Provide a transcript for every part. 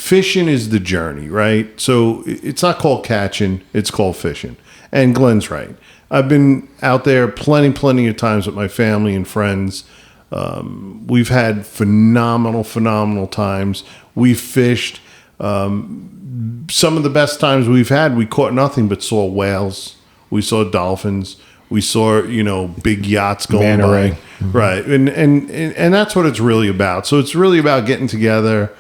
fishing is the journey, right? So it's not called catching, it's called fishing. And Glenn's right. I've been out there plenty of times with my family and friends. We've had phenomenal times. We've fished. Some of the best times we've had, we caught nothing but saw whales. We saw dolphins. We saw, big yachts going by. Mm-hmm. Right. And that's what it's really about. So it's really about getting together,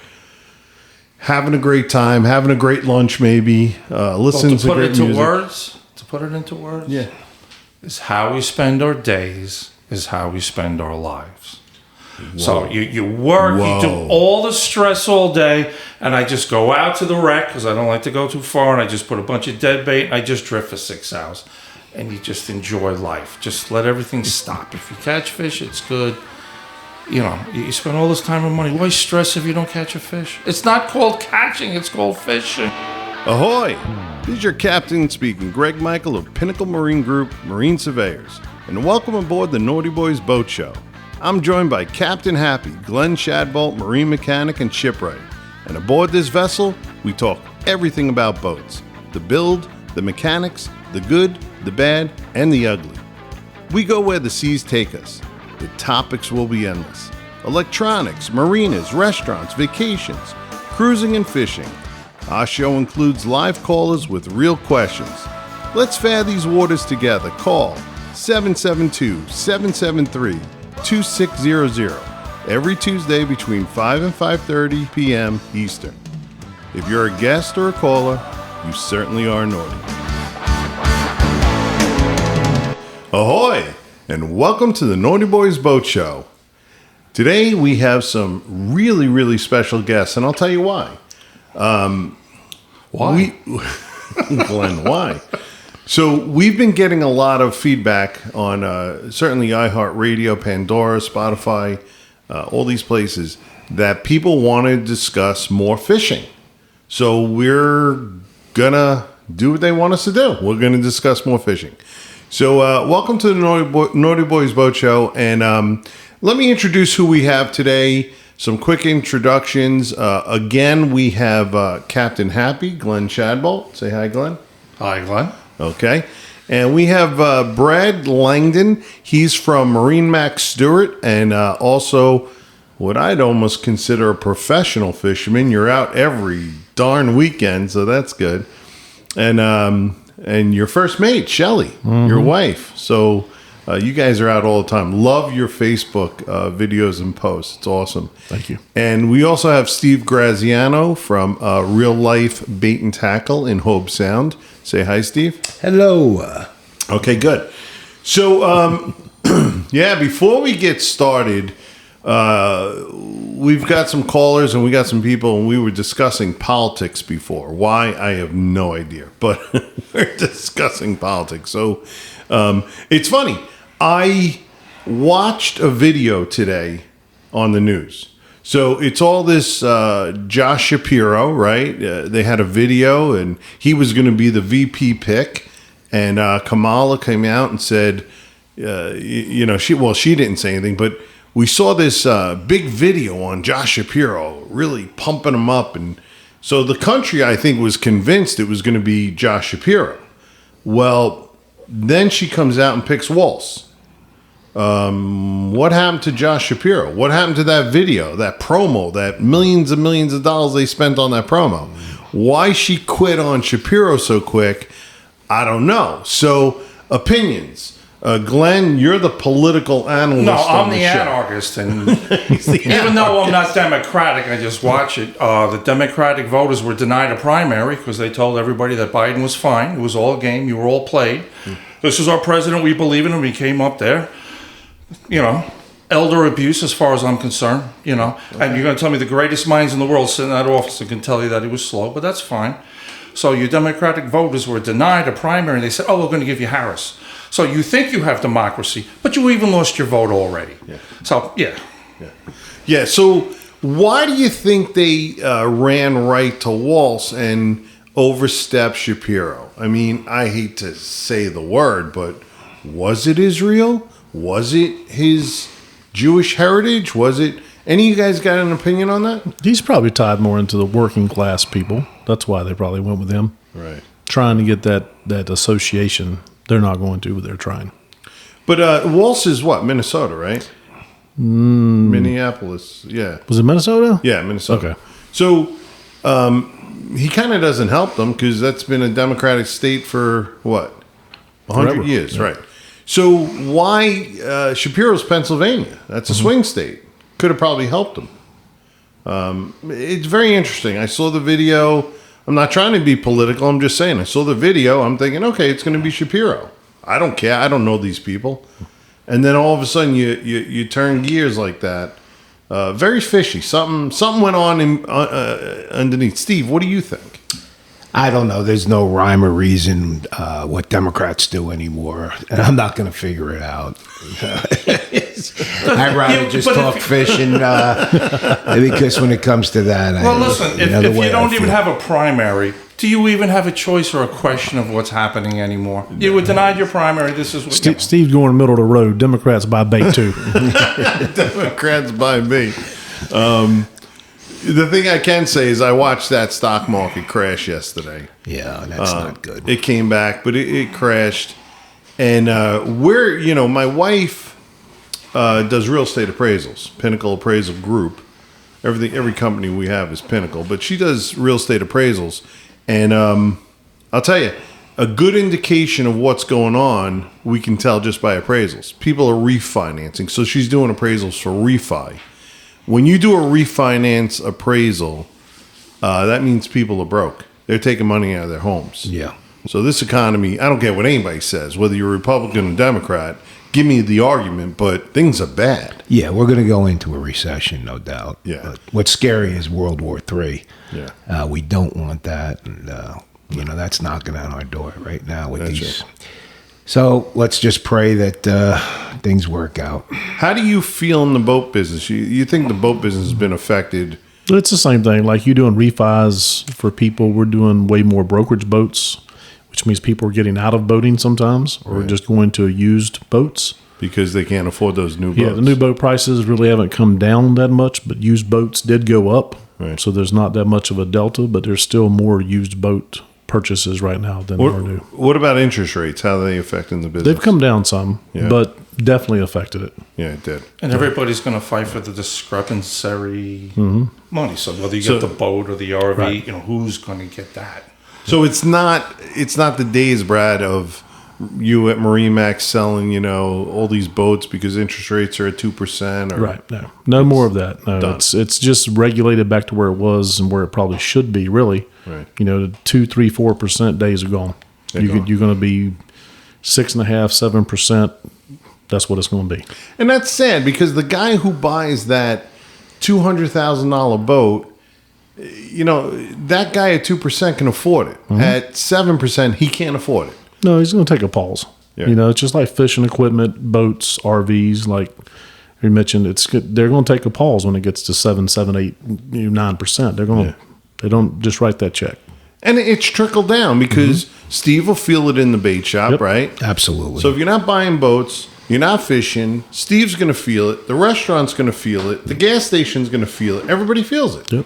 having a great time, having a great lunch maybe, listening to great music. To put it into words, yeah, is how we spend our days, is how we spend our lives. Whoa. So you work, you do all the stress all day, and I just go out to the wreck because I don't like to go too far, and I just put a bunch of dead bait, and I just drift for 6 hours. And you just enjoy life. Just let everything stop. If you catch fish, it's good. You spend all this time and money. Why stress if you don't catch a fish? It's not called catching, it's called fishing. Ahoy! This is your captain speaking, Greg Michael of Pinnacle Marine Group, Marine Surveyors. And welcome aboard the Nauti Buoys Boat Show. I'm joined by Captain Happy, Glenn Shadbolt, marine mechanic and shipwright. And aboard this vessel, we talk everything about boats. The build, the mechanics, the good, the bad, and the ugly. We go where the seas take us. The topics will be endless. Electronics, marinas, restaurants, vacations, cruising and fishing. Our show includes live callers with real questions. Let's fare these waters together. Call 772-773-2600 every Tuesday between 5 and 5:30 p.m. Eastern. If you're a guest or a caller, you certainly are naughty. Ahoy, and welcome to the Nauti Buoys Boat Show. Today we have some really special guests, and I'll tell you why. Why? Glenn, why? So we've been getting a lot of feedback on certainly iHeartRadio, Pandora, Spotify, all these places, that people want to discuss more fishing. So we're going to do what they want us to do. We're going to discuss more fishing. So welcome to the Nauti Buoys Boat Show. And let me introduce who we have today. Some quick introductions. Again, we have Captain Happy, Glenn Shadbolt. Say hi, Glenn. Hi, Glenn. Okay. And we have Brad Langdon. He's from MarineMax Stewart, and also what I'd almost consider a professional fisherman. You're out every darn weekend, so that's good. And your first mate, Shelly, your wife. So you guys are out all the time. Love your Facebook videos and posts. It's awesome. Thank you. And we also have Steve Graziano from Real Life Bait and Tackle in Hobe Sound. Say hi, Steve. Hello. Okay, good. So, before we get started, we've got some callers and we got some people, and we were discussing politics before. Why? I have no idea, but we're discussing politics. So, it's funny. I watched a video today on the news. So it's all this Josh Shapiro, right? They had a video, and he was going to be the VP pick. And Kamala came out and said, she didn't say anything, but we saw this big video on Josh Shapiro, really pumping him up. And so the country, I think, was convinced it was going to be Josh Shapiro. Well, then she comes out and picks Walz. What happened to Josh Shapiro? What happened to that video, that promo, that millions and millions of dollars they spent on that promo? Why she quit on Shapiro so quick, I don't know. So, opinions. Glenn, you're the political analyst. No, I'm the anarchist, and even though I'm not Democratic, I just watch it. The Democratic voters were denied a primary because they told everybody that Biden was fine. It was all a game. You were all played. This is our president. We believe in him. We came up there. Elder abuse as far as I'm concerned, And you're going to tell me the greatest minds in the world sitting in that office and can tell you that he was slow, but that's fine. So your Democratic voters were denied a primary, and they said, we're going to give you Harris. So you think you have democracy, but you even lost your vote already. Yeah. So, Yeah, so why do you think they ran right to Walz and overstepped Shapiro? I mean, I hate to say the word, but was it Israel? Was it his Jewish heritage? Was it Any of you guys got an opinion on that? He's probably tied more into the working class people. That's why they probably went with him. Right. Trying to get that association. They're not going to, but they're trying. But Walz is what? Minnesota, right? Minneapolis. Yeah. Was it Minnesota? Yeah, Minnesota. Okay. So he kind of doesn't help them because that's been a Democratic state for what? 100 Forever. years, Yeah. right. So why Shapiro's Pennsylvania? That's a swing state. Could have probably helped them. It's very interesting. I saw the video. I'm not trying to be political. I'm just saying. I saw the video. I'm thinking, okay, it's going to be Shapiro. I don't care. I don't know these people. And then all of a sudden, you turn gears like that. Very fishy. Something went on underneath. Steve, what do you think? I don't know. There's no rhyme or reason what Democrats do anymore, and I'm not going to figure it out. I'd rather just talk fishing because when it comes to that, Well, listen, if you don't even have a primary, do you even have a choice or a question of what's happening anymore? You were denied your primary. This is what Steve's going in the middle of the road. Democrats buy bait too. Democrats by me. The thing I can say is I watched that stock market crash yesterday. Yeah, that's not good. It came back, but it crashed. And my wife does real estate appraisals, Pinnacle Appraisal Group. Every company we have is Pinnacle, but she does real estate appraisals. And I'll tell you, a good indication of what's going on, we can tell just by appraisals. People are refinancing. So she's doing appraisals for refi. When you do a refinance appraisal, that means people are broke. They're taking money out of their homes. Yeah. So this economy, I don't care what anybody says, whether you're a Republican or Democrat, give me the argument, but things are bad. Yeah, we're going to go into a recession, no doubt. Yeah. But what's scary is World War III. Yeah. We don't want that, and that's knocking on our door right now with That's these. right. So let's just pray that things work out. How do you feel in the boat business? You think the boat business has been affected? It's the same thing. Like you doing refis for people, we're doing way more brokerage boats, which means people are getting out of boating sometimes or just going to used boats. Because they can't afford those new boats. Yeah, the new boat prices really haven't come down that much, but used boats did go up. Right. So there's not that much of a delta, but there's still more used boat purchases right now than there are new. What about interest rates? How are they affecting the business? They've come down some, but definitely affected it. Yeah, it did. And everybody's going to fight for the discrepancy money. So whether you get the boat or the RV, Right. Who's going to get that? So it's not the days, Brad, of you at MarineMax selling, all these boats because interest rates are at 2%. Or, Right. No more of that. No, done. it's just regulated back to where it was and where it probably should be. Really, Right. The 2, 3, 4% days are gone. You're going to be 6.5%, 7%. That's what it's going to be. And that's sad because the guy who buys that $200,000 boat, that guy at 2% can afford it. At 7%, he can't afford it. No, he's going to take a pause. Yeah. It's just like fishing equipment, boats, RVs. Like you mentioned, they're going to take a pause when it gets to 7, 8, 9%. They're going to. They don't just write that check. And it's trickled down because Steve will feel it in the bait shop, right? Absolutely. So if you're not buying boats, you're not fishing, Steve's going to feel it. The restaurant's going to feel it. The gas station's going to feel it. Everybody feels it. Yep.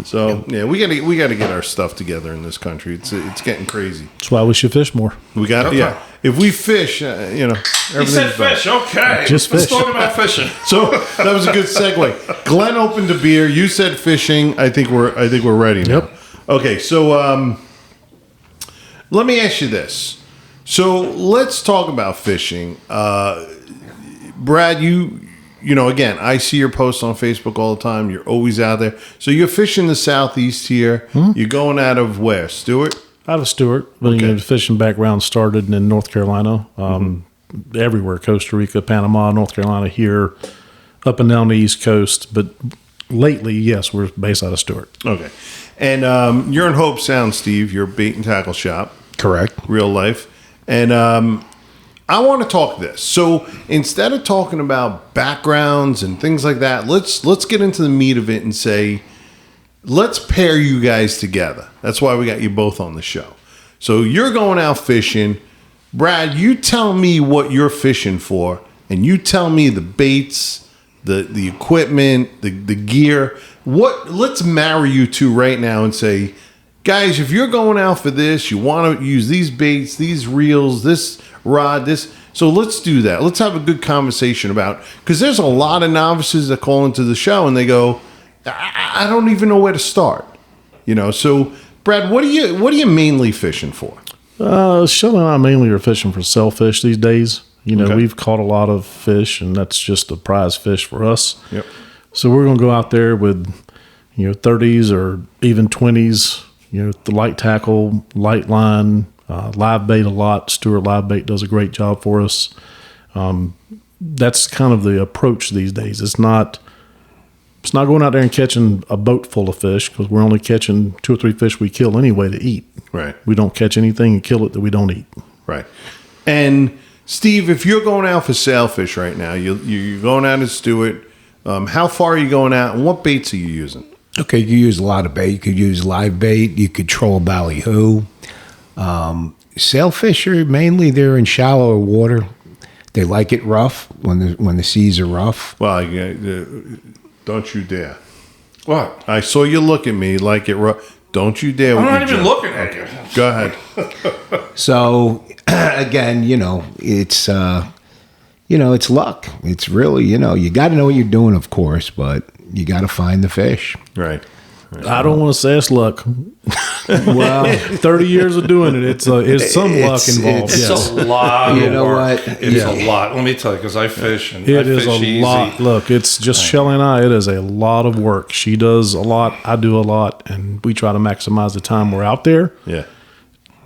So we got to get our stuff together in this country. It's getting crazy. That's why we should fish more. We got Okay. If we fish, He everything's said better. fish. Okay. Just Let's fish. talk about fishing. So that was a good segue. Glenn opened a beer. You said fishing. I think we're ready now. Yep. Okay, so let me ask you this. So let's talk about fishing. Brad, again, I see your posts on Facebook all the time. You're always out there. So you're fishing the Southeast here. You're going out of where? Stewart? Out of Stewart, but the fishing background started in North Carolina, everywhere, Costa Rica, Panama, North Carolina, here, up and down the East Coast. But lately, yes, we're based out of Stewart. Okay. And you're in Hope Sound, Steve. You're a bait and tackle shop. Correct. Real life. And I want to talk this. So instead of talking about backgrounds and things like that, let's get into the meat of it and say, let's pair you guys together. That's why we got you both on the show. So you're going out fishing. Brad, you tell me what you're fishing for, and you tell me the baits, the equipment, the gear. Let's marry you two right now and say, guys, if you're going out for this, you want to use these baits, these reels, this rod, this. So let's do that. Let's have a good conversation about, because there's a lot of novices that call into the show and they go, I don't even know where to start. So Brad, what are you mainly fishing for? Shelley and I mainly are fishing for sailfish these days. Okay. We've caught a lot of fish, and that's just a prize fish for us. Yep. So we're going to go out there with, 30s or even 20s, the light tackle, light line, live bait a lot. Stewart Live Bait does a great job for us. That's kind of the approach these days. It's not going out there and catching a boat full of fish, because we're only catching 2 or 3 fish we kill anyway to eat. Right. We don't catch anything and kill it that we don't eat. Right. And Steve, if you're going out for sailfish right now, you're going out to Stewart. How far are you going out, and what baits are you using? Okay, you use a lot of bait. You could use live bait. You could troll ballyhoo. Sailfish are mainly, they're in shallower water. They like it rough when the seas are rough. Well, don't you dare. What? I saw you look at me like it rough. Don't you dare. I'm not even looking at you. Go ahead. So, again, it's it's luck. It's really, you got to know what you're doing, of course, but you got to find the fish. Right. I don't want to say it's luck. Well, 30 years of doing it, it's some luck involved. It's Yes. a lot of You know work. what? It's Yeah. a lot. Let me tell you, because I fish and It I is fish a easy. lot. Look, it's just Shelley and I. It is a lot of work. She does a lot. I do a lot, and we try to maximize the time we're out there Yeah.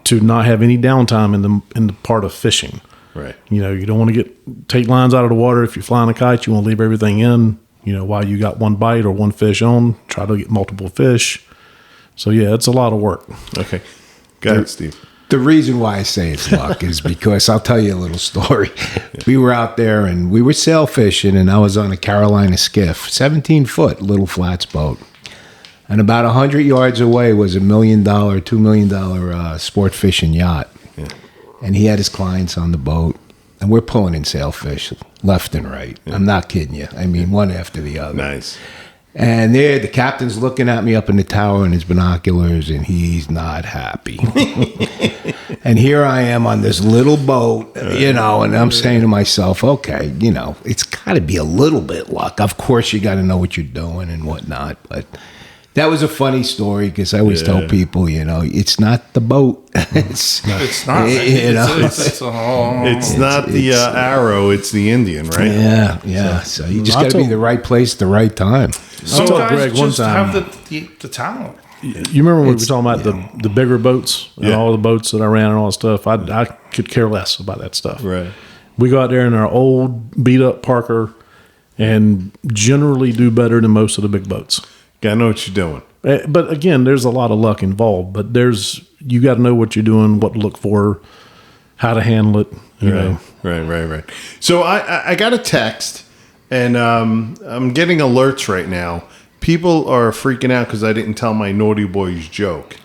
to not have any downtime in the part of fishing. Right. You don't want to take lines out of the water. If you're flying a kite, you want to leave everything in. While you got one bite or one fish on, try to get multiple fish. So yeah, it's a lot of work. Okay. Go ahead, Steve. The reason why I say it's luck is because I'll tell you a little story. We were out there and we were sail fishing, and I was on a Carolina skiff, 17-foot little flats boat. And about 100 yards away was $1 million, $2 million sport fishing yacht. Yeah. And he had his clients on the boat, and we're pulling in sailfish left and right. Yeah. I'm not kidding you. I mean, one after the other. Nice. And there, the captain's looking at me up in the tower in his binoculars, and he's not happy. And here I am on this little boat, and I'm saying to myself, okay, it's got to be a little bit luck. Of course, you got to know what you're doing and whatnot. But that was a funny story, because I always tell people, it's not the boat. It's not. It's not the arrow, it's the Indian, right? Yeah. So you just got to be in the right place at the right time. Some told guys Greg one just time- have the talent. You remember when we were talking about the bigger boats and all the boats that I ran and all that stuff? I could care less about that stuff. Right. We go out there in our old beat up Parker and generally do better than most of the big boats. Gotta know what you're doing. But again, there's a lot of luck involved. But you got to know what you're doing, what to look for, how to handle it. You know. Right. So I got a text, and I'm getting alerts right now. People are freaking out because I didn't tell my Nauti Buoys joke.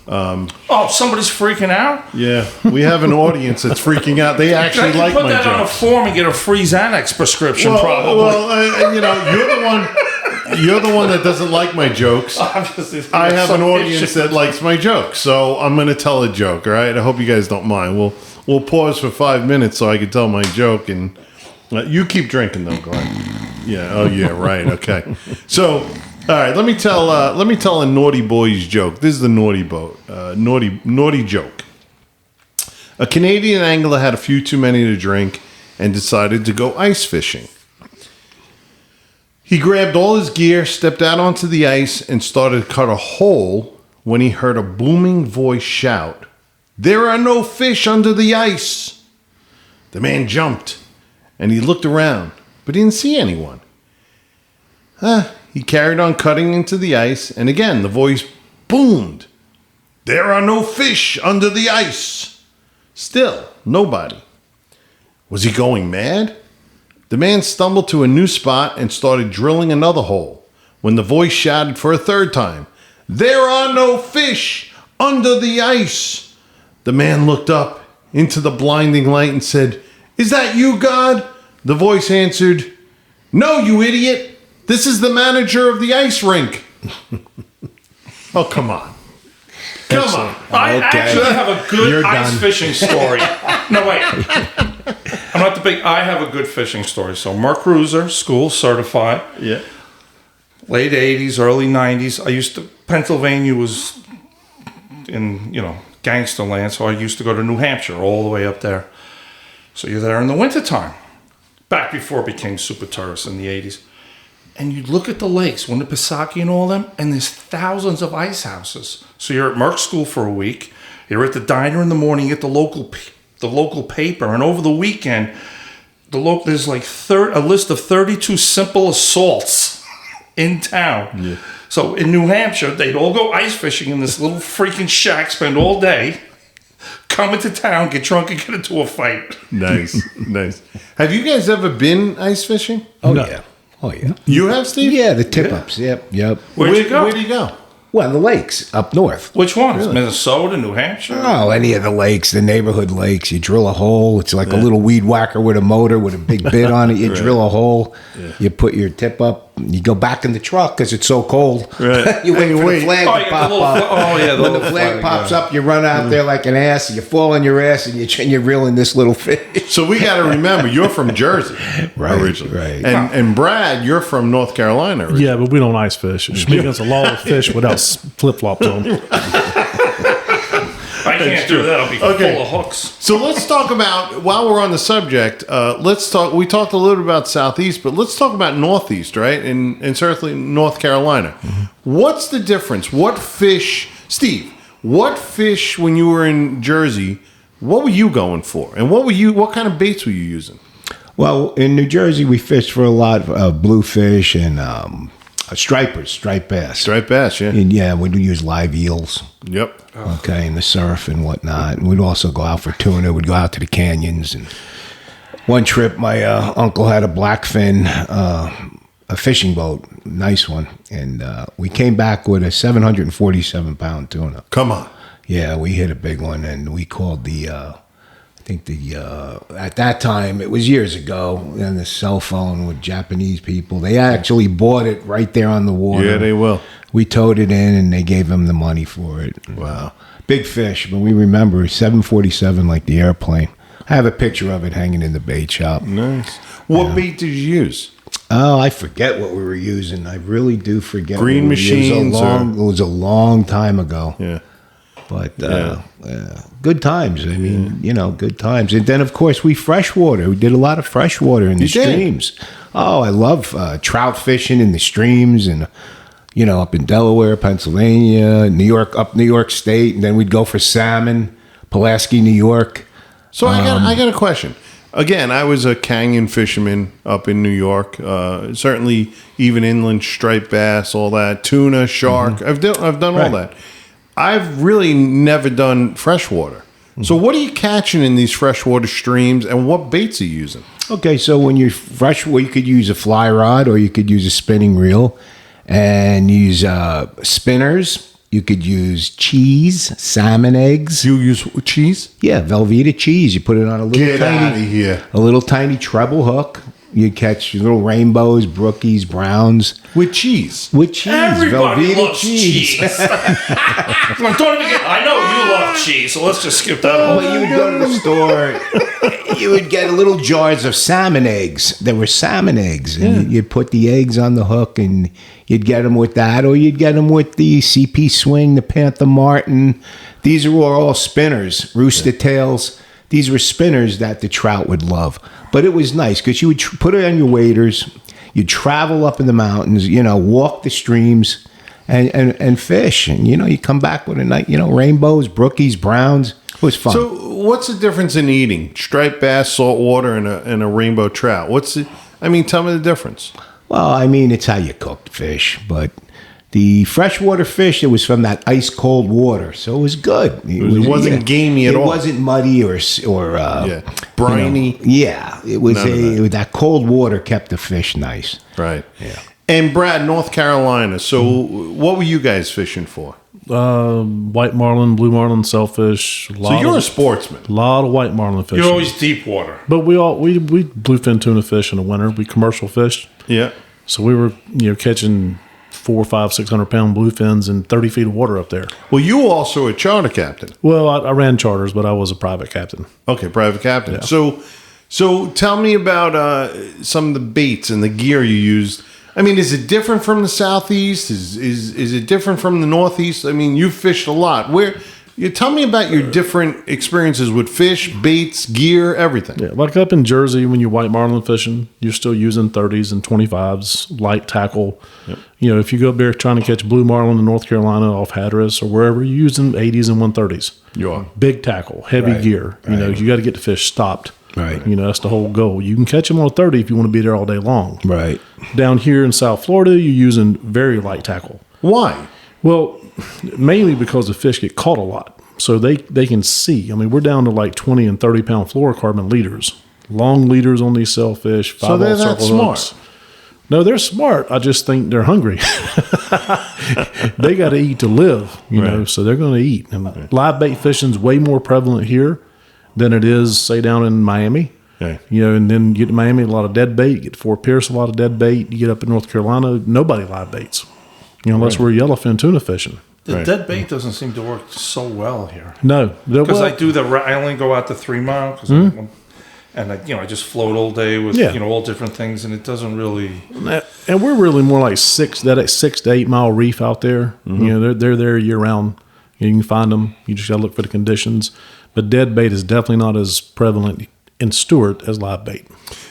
Somebody's freaking out? Yeah, we have an audience that's freaking out. They actually like my put that on a jokes. form and get a free Xanax prescription, probably. Well, you're the one that doesn't like my jokes. I have an audience that likes my jokes, so I'm going to tell a joke. All right, I hope you guys don't mind. We'll pause for 5 minutes so I can tell my joke, and you keep drinking though, Glenn. Yeah. Oh yeah. Right. Okay. So, all right. Let me tell a Nauti Buoys joke. This is the naughty joke. A Canadian angler had a few too many to drink and decided to go ice fishing. He grabbed all his gear, stepped out onto the ice, and started to cut a hole when he heard a booming voice shout, "There are no fish under the ice!" The man jumped, and he looked around, but he didn't see anyone. He carried on cutting into the ice, and again the voice boomed, "There are no fish under the ice!" Still, nobody. Was he going mad? The man stumbled to a new spot and started drilling another hole, when the voice shouted for a third time, "There are no fish under the ice!" The man looked up into the blinding light and said, "Is that you, God?" The voice answered, No, you idiot. This is the manager of the ice rink. Oh, come on. Come on. I actually have a good You're ice done. fishing story. No, wait. I'm not the big. I have a good fishing story. So, Mark Cruiser, school certified. Yeah. Late 80s, early 90s. Pennsylvania was in, gangster land, so I used to go to New Hampshire all the way up there. So you're there in the wintertime, back before it became super tourist in the 80s. And you look at the lakes, Winnipesaukee and all them, and there's thousands of ice houses. So you're at Merck School for a week. You're at the diner in the morning, you get the local paper, and over the weekend, there's like a list of 32 simple assaults in town. Yeah. So in New Hampshire, they'd all go ice fishing in this little freaking shack, spend all day, come into town, get drunk, and get into a fight. Nice. Have you guys ever been ice fishing? Oh, yeah. Oh, yeah. You have, Steve? Yeah, the tip-ups. Yep. Where'd you go? Where'd you go? Well, the lakes up north. Which ones? Really? Minnesota, New Hampshire? Oh, any of the lakes, the neighborhood lakes. You drill a hole. It's like a little weed whacker with a motor with a big bit on it. You drill a hole. Yeah. You put your tip up. You go back in the truck because it's so cold. Right. You wait for the flag to pop up. When the flag pops up, you run out there like an ass. You fall on your ass and you're reeling this little fish. So we got to remember, you're from Jersey originally. Right. And Brad, you're from North Carolina originally. Yeah, but we don't ice fish. It's against the law to fish without flip-flops on. I can't do that. I'll be full of hooks. So let's talk about, while we're on the subject, we talked a little about Southeast, but let's talk about Northeast, right? And certainly North Carolina. Mm-hmm. What's the difference? What fish, Steve, when you were in Jersey, what were you going for? And what kind of baits were you using? Well, in New Jersey, we fished for a lot of bluefish and stripers, striped bass. Striped bass, yeah. And yeah, we'd use live eels. Yep. Okay, in the surf and whatnot. And we'd also go out for tuna. We'd go out to the canyons. And one trip, my uncle had a blackfin, a fishing boat, nice one. And we came back with a 747-pound tuna. Come on. Yeah, we hit a big one. And we called at that time, it was years ago, and the cell phone with Japanese people. They actually bought it right there on the water. Yeah, they will. We towed it in, and they gave them the money for it. Wow. Big fish, but we remember 747 like the airplane. I have a picture of it hanging in the bait shop. Nice. What bait did you use? Oh, I forget what we were using. I really do forget. Green machines? It was a long time ago. Yeah. But good times. I mean, good times. And then, of course, we freshwater. We did a lot of freshwater in the streams. Oh, I love trout fishing in the streams and, up in Delaware, Pennsylvania, New York State. And then we'd go for salmon, Pulaski, New York. So I got a question. Again, I was a canyon fisherman up in New York. Certainly, even inland striped bass, all that, tuna, shark. Mm-hmm. I've done all that. I've really never done freshwater. So what are you catching in these freshwater streams, and what baits are you using? Okay, so when you're freshwater, you could use a fly rod or you could use a spinning reel and use spinners. You could use cheese, salmon eggs. You use cheese? Yeah, Velveeta cheese. You put it on a little tiny treble hook. You catch little rainbows, brookies, browns. With cheese. Everybody loves cheese. I know you love cheese, so let's just skip that over. But you would go to the store, you would get little jars of salmon eggs. There were salmon eggs. And you'd put the eggs on the hook, and you'd get them with that, or you'd get them with the CP Swing, the Panther Martin. These were all spinners, rooster tails. These were spinners that the trout would love. But it was nice because you would put it on your waders. You'd travel up in the mountains, walk the streams and fish. And, you come back with a night, rainbows, brookies, browns. It was fun. So what's the difference in eating striped bass, saltwater, and a rainbow trout? Tell me the difference. Well, it's how you cook the fish. But the freshwater fish, it was from that ice cold water, so it was good. It wasn't gamey at all. It wasn't muddy or briny. It was that cold water kept the fish nice. Right. Yeah. And Brad, North Carolina. So what were you guys fishing for? White marlin, blue marlin, sailfish. So you're a sportsman. A lot of white marlin fishing. You're always deep water. But we bluefin tuna fish in the winter. We commercial fished. Yeah. So we were catching 400, 500, 600 pound bluefins in 30 feet of water up there. Well, you were also a charter captain. Well, I ran charters, but I was a private captain. Okay, private captain. Yeah. So tell me about some of the baits and the gear you used. I mean, is it different from the Southeast? Is it different from the Northeast? I mean, you've fished a lot. Tell me about your different experiences with fish, baits, gear, everything. Yeah, like up in Jersey, when you're white marlin fishing, you're still using 30s and 25s, light tackle. Yep. If you go up there trying to catch blue marlin in North Carolina off Hatteras or wherever, you're using 80s and 130s. You are. Big tackle, heavy gear. You got to get the fish stopped. Right. That's the whole goal. You can catch them on a 30 if you want to be there all day long. Right. Down here in South Florida, you're using very light tackle. Why? Well, mainly because the fish get caught a lot. So they can see. I mean, we're down to like 20 and 30 pound fluorocarbon leaders. Long leaders on these sailfish. So they're that smart. Hooks. No, they're smart. I just think they're hungry. They got to eat to live, so they're going to eat. And live bait fishing's way more prevalent here than it is, say, down in Miami. Okay. And then you get to Miami, a lot of dead bait. You get to Fort Pierce, a lot of dead bait. You get up in North Carolina, nobody live baits. Unless we're yellowfin tuna fishing. The dead bait doesn't seem to work so well here. No. Because I only go out to 3 Mile, and I just float all day with all different things, and it doesn't really. And we're really more like 6 to 8 mile reef out there. They're there year round. You can find them. You just got to look for the conditions. But dead bait is definitely not as prevalent in Stewart as live bait.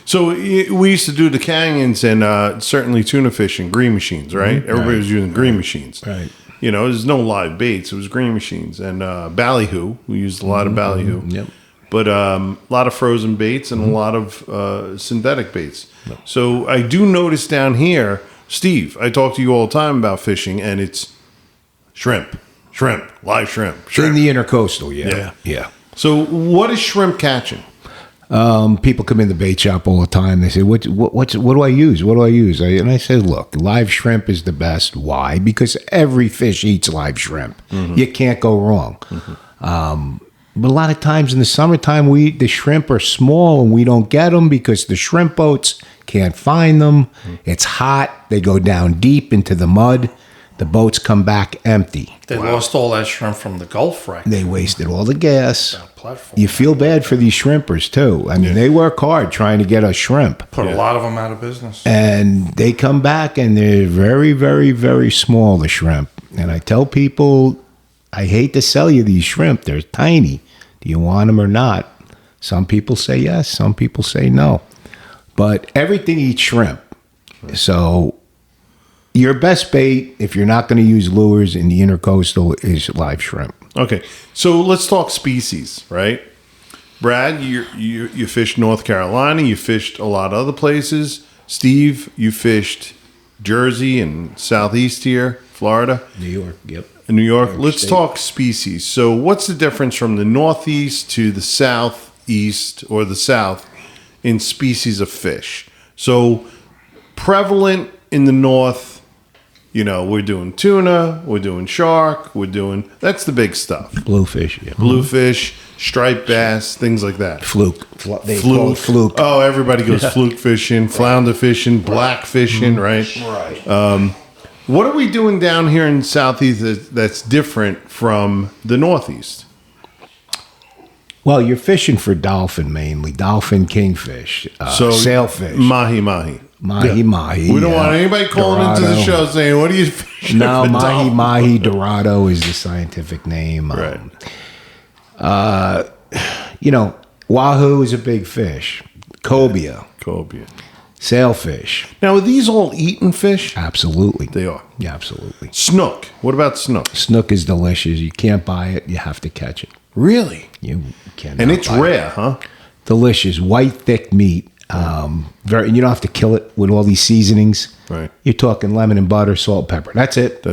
So we used to do the canyons and certainly tuna fishing, green machines, right? Everybody was using green machines. Right. There's no live baits. It was green machines. And ballyhoo, we used a lot of ballyhoo. Yep. But a lot of frozen baits and a lot of synthetic baits. Yep. So I do notice down here, Steve, I talk to you all the time about fishing, and it's shrimp, live shrimp. In the intercoastal, yeah. So what is shrimp catching? People come in the bait shop all the time. They say, what do I use? What do I use? And I say, look, live shrimp is the best. Why? Because every fish eats live shrimp. You can't go wrong. But a lot of times in the summertime, the shrimp are small and we don't get them because the shrimp boats can't find them. It's hot. They go down deep into the mud. The boats come back empty. They lost all that shrimp from the Gulf wreck. They wasted all the gas. Platform. You feel bad for these shrimpers, too. I mean, they work hard trying to get a shrimp. Put a lot of them out of business. And they come back, and they're very, very, very small, the shrimp. And I tell people, I hate to sell you these shrimp. They're tiny. Do you want them or not? Some people say yes. Some people say no. But everything eats shrimp. So your best bait, if you're not going to use lures in the intercoastal, is live shrimp. Okay, so let's talk species, right? Brad, you fished North Carolina. You fished a lot of other places. Steve, you fished Jersey and Southeast here, Florida. New York, yep. In New York. Let's talk species. So what's the difference from the Northeast to the Southeast or the South in species of fish? So prevalent in the North, we're doing tuna, we're doing shark, that's the big stuff. Bluefish, yeah. Bluefish, striped bass, things like that. Fluke. They call it fluke. Oh, everybody goes fluke fishing, flounder fishing, black fishing, right? Right. What are we doing down here in Southeast that's different from the Northeast? Well, you're fishing for dolphin mainly. Dolphin, kingfish, sailfish. Mahi. Mahi. We don't want anybody calling Dorado. into the show saying, what are you fishing No, for dolphin?" mahi, Dorado is the scientific name. Right. Wahoo is a big fish. Cobia. Sailfish. Now, are these all eaten fish? Absolutely. They are. Yeah, absolutely. Snook. What about snook? Snook is delicious. You can't buy it. You have to catch it. Really? You can't. And it's rare, huh? Delicious. White, thick meat. Very. You don't have to kill it with all these seasonings. Right. You're talking lemon and butter, salt, pepper. That's it.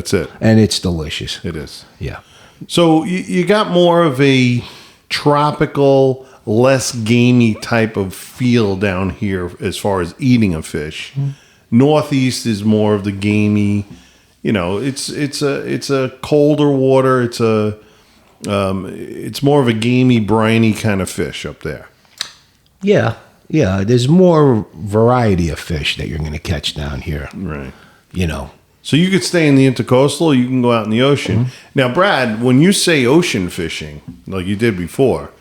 And it's delicious. It is. Yeah. So you got more of a tropical, less gamey type of feel down here as far as eating a fish. Northeast is more of the gamey. It's a colder water. It's more of a gamey, briny kind of fish up there. Yeah. There's more variety of fish that you're going to catch down here. Right. So you could stay in the intercoastal. You can go out in the ocean. Now, Brad, when you say ocean fishing, like you did before,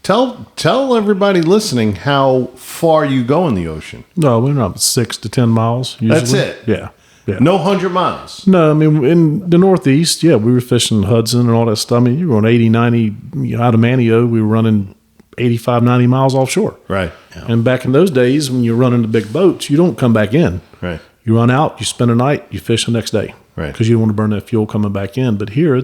tell everybody listening how far you go in the ocean. No, we're not 6 to 10 miles. Usually. That's it. Yeah. No 100 miles. No, I mean, in the Northeast, we were fishing Hudson and all that stuff. I mean, you were on 80, 90, out of Manio, we were running 85, 90 miles offshore. Right. Yeah. And back in those days, when you're running the big boats, you don't come back in. Right. You run out, you spend a night, you fish the next day. Right. Because you don't want to burn that fuel coming back in. But here,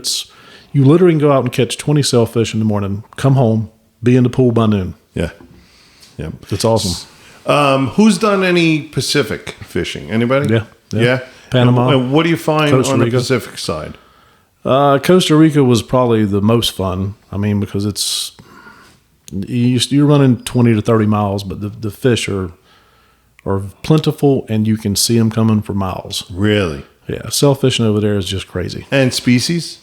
you literally can go out and catch 20 sailfish in the morning, come home, be in the pool by noon. Yeah. It's awesome. Who's done any Pacific fishing? Anybody? Yeah. Panama. And what do you find Costa on the Rica. Pacific side? Costa Rica was probably the most fun. I mean, because you're running 20 to 30 miles, but the fish are plentiful and you can see them coming for miles. Really? Yeah. Sailfishing over there is just crazy. And species?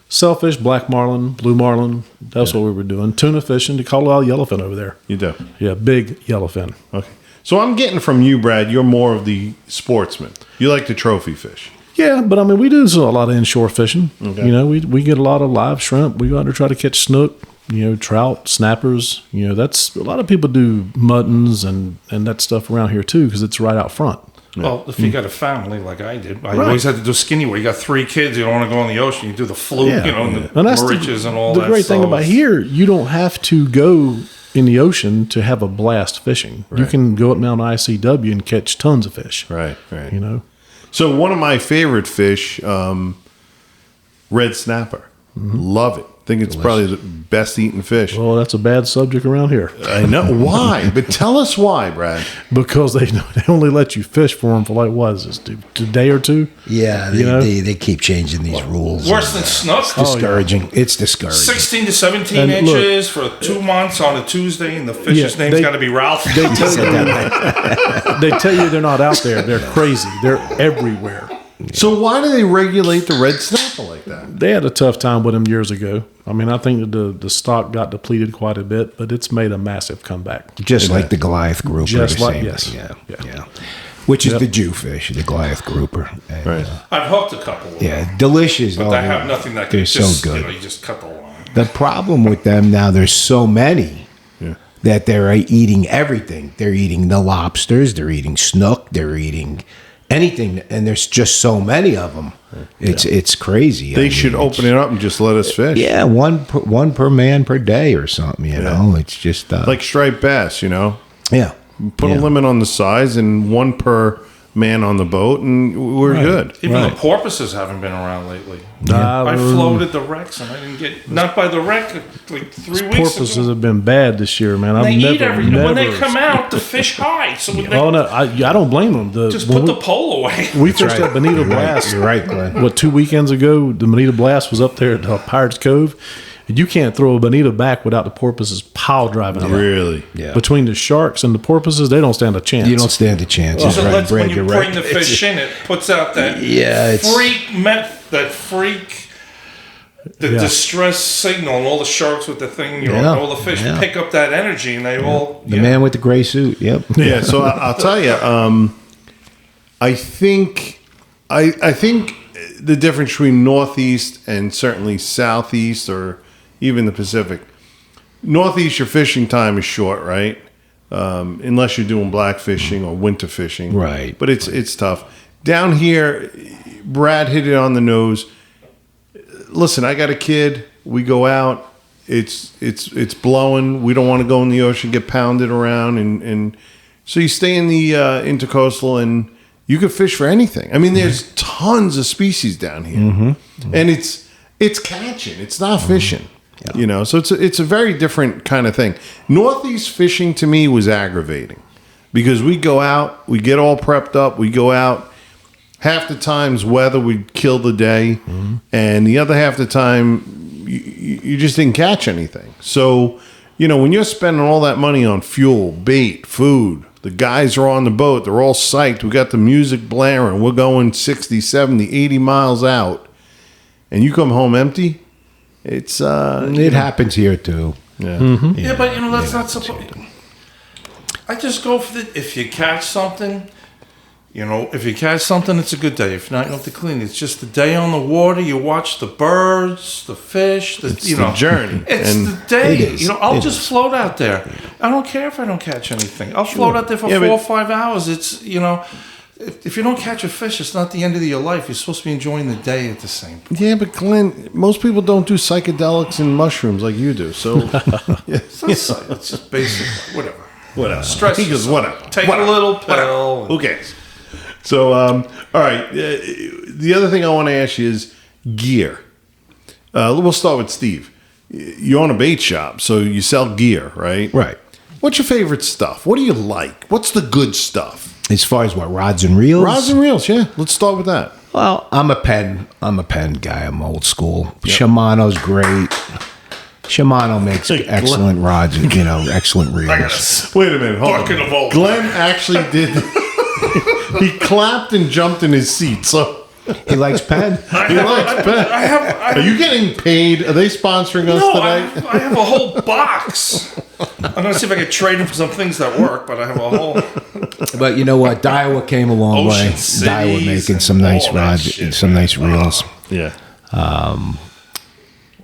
Sailfish, black marlin, blue marlin. That's what we were doing. Tuna fishing. They call it all yellowfin over there. You do? Yeah, big yellowfin. Okay. So I'm getting from you, Brad, you're more of the sportsman. You like to trophy fish. Yeah, but I mean, we do a lot of inshore fishing. Okay. We get a lot of live shrimp. We go out there try to catch snook, trout, snappers. That's a lot of people do muttons and that stuff around here too because it's right out front. Well, if you got a family like I did, I always had to do skinny way. You got 3 kids, you don't want to go in the ocean. You do the fluke, and the bridges and all that. The great thing about here, you don't have to go in the ocean to have a blast fishing. Right. You can go up Mount ICW and catch tons of fish. Right. So one of my favorite fish, red snapper. Love it. I think it's probably the best eaten fish. Well, that's a bad subject around here. I know. Why? But tell us why, Brad. Because they only let you fish for them for like, what is this, a day or two? Yeah, they keep changing these rules. Worse than snook? It's discouraging. It's discouraging. 16 to 17 inches for 2 months on a Tuesday, and the fish's name's got to be Ralph. They tell you they're not out there. They're crazy. They're everywhere. So why do they regulate the red snapper like that? They had a tough time with them years ago. I mean, I think that the stock got depleted quite a bit, but it's made a massive comeback. Just like the Goliath grouper. Just like, same yes. thing. Yeah. Which is the Jewfish, the Goliath grouper. And, right. I've hooked a couple of them. Yeah, delicious. But they have nothing that can they're just, so good. you just cut the line. The problem with them now, there's so many that they're eating everything. They're eating the lobsters, they're eating snook, they're eating anything, and there's just so many of them. It's crazy. They should open it up and just let us fish. Yeah, one per man per day or something. You know, it's just like striped bass. Yeah, put a limit on the size and 1 per man on the boat, and we're good. Even the porpoises haven't been around lately. I floated the wrecks, and I didn't get not by the wreck like 3 weeks Porpoises ago. have been bad this year, man. They eat everything. When they come out, the fish hide. So when I don't blame them. Just put the pole away. We fished at Bonita Blast. You're right, Glenn. 2 weekends ago, the Bonita Blast was up there at Pirates Cove. And you can't throw a bonita back without the porpoises pile driving them. Really? Yeah. Between the sharks and the porpoises, they don't stand a chance. You don't stand a chance. So Right, when Brad, you you're bring right. the fish in, it puts out that freak distress signal, and all the sharks with the thing, all the fish pick up that energy, and they all... The man with the gray suit, yep. Yeah, so I'll tell you, I think the difference between Northeast and certainly Southeast or even the Pacific, Northeast, your fishing time is short, right? Unless you're doing black fishing or winter fishing. Right. But it's tough. Down here, Brad hit it on the nose. Listen, I got a kid. We go out. It's blowing. We don't want to go in the ocean, get pounded around. And so you stay in the intercoastal and you can fish for anything. I mean, there's tons of species down here. And it's catching. It's not fishing. Yeah. So it's a very different kind of thing. Northeast fishing to me was aggravating because we go out, we get all prepped up, we go out. Half the time's weather would kill the day, and the other half the time you just didn't catch anything. So, when you're spending all that money on fuel, bait, food, The guys are on the boat. They're all psyched. We got the music blaring. We're going 60, 70, 80 miles out. And you come home empty. It's it happens here too. yeah. Mm-hmm. Yeah, but that's not supposed. I just go for the. If you catch something, if you catch something, it's a good day. If not, you don't have to clean it. It's just the day on the water. You watch the birds, the fish. It's the journey. It's And the day. it is. I'll It just is. float out there. I don't care if I don't catch anything. I'll float out there for Yeah, 4 but- or 5 hours. It's if you don't catch a fish, it's not the end of your life. You're supposed to be enjoying the day at the same point. Yeah, but Glenn, most people don't do psychedelics and mushrooms like you do. So It's just basic. Whatever. whatever. Stress He goes, yourself. whatever. Take Whatever. a little pill. Who cares? So, all right. The other thing I want to ask you is gear. We'll start with Steve. You own a bait shop, so you sell gear, right? Right. What's your favorite stuff? What do you like? What's the good stuff? As far as what, rods and reels? Rods and reels, yeah. Let's start with that. Well, I'm a pen guy. I'm old school. Shimano's great. Shimano makes excellent rods and excellent reels. Wait a minute. Hold Bucket on. of old. Glenn actually did. He clapped and jumped in his seat. So He likes pen. he likes pen. Are you getting paid? Are they sponsoring us No, today? I have a whole box. I'm gonna see if I can trade them for some things that work, but I have a whole. But you know what? Daiwa came a long Ocean way. Cities Daiwa making and some nice all that rods shit, and some nice reels. Yeah.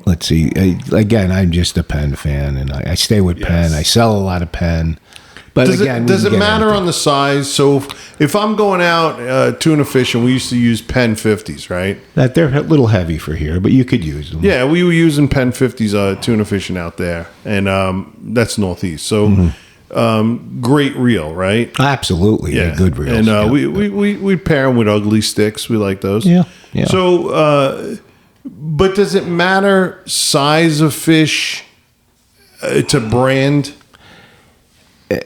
Let's see. Again, I'm just a pen fan, and I stay with pen. I sell a lot of pen. But Does again, does it matter on the size? So if I'm going out tuna fishing, we used to use Pen 50s, right? that they're a little heavy for here, but you could use them. Yeah, we were using Pen 50s tuna fishing out there, and that's northeast. So great reel, right? Absolutely. Yeah, good reels. And yeah. we pair them with ugly sticks. We like those. Yeah, yeah. So, but does it matter size of fish to brand? A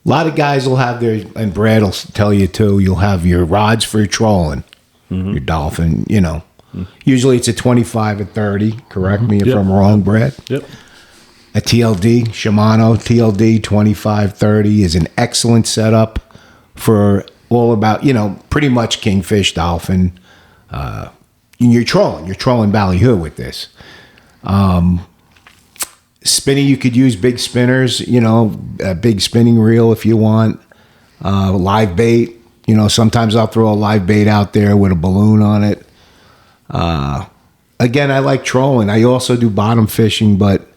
lot of guys will have their, and Brad will tell you too, you'll have your rods for your trolling, your dolphin, Usually it's a 25 or 30. Correct me if Yep. I'm wrong, Brad. Yep. A TLD, Shimano TLD 25-30 is an excellent setup for all about, pretty much kingfish, dolphin. You're trolling ballyhoo with this. Spinning, you could use big spinners, a big spinning reel if you want. Live bait, sometimes I'll throw a live bait out there with a balloon on it. Again, I like trolling. I also do bottom fishing, but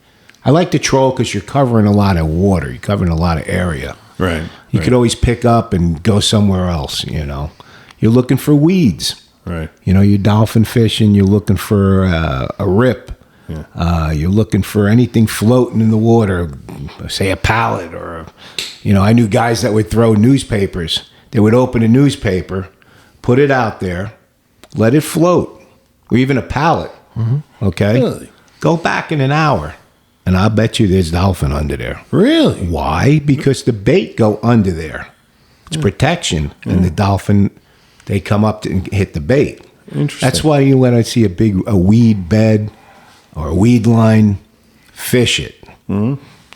I like to troll because you're covering a lot of water. You're covering a lot of area. Right. You could always pick up and go somewhere else, You're looking for weeds. Right. You're dolphin fishing. You're looking for a rip. Yeah. You're looking for anything floating in the water, say a pallet or, I knew guys that would throw newspapers. They would open a newspaper, put it out there, let it float, or even a pallet. Okay? Really? Go back in an hour, and I'll bet you there's dolphin under there. Really? Why? Because the bait go under there. It's protection, and the dolphin, they come up and hit the bait. Interesting. That's why when I see a weed bed or a weed line, fish it.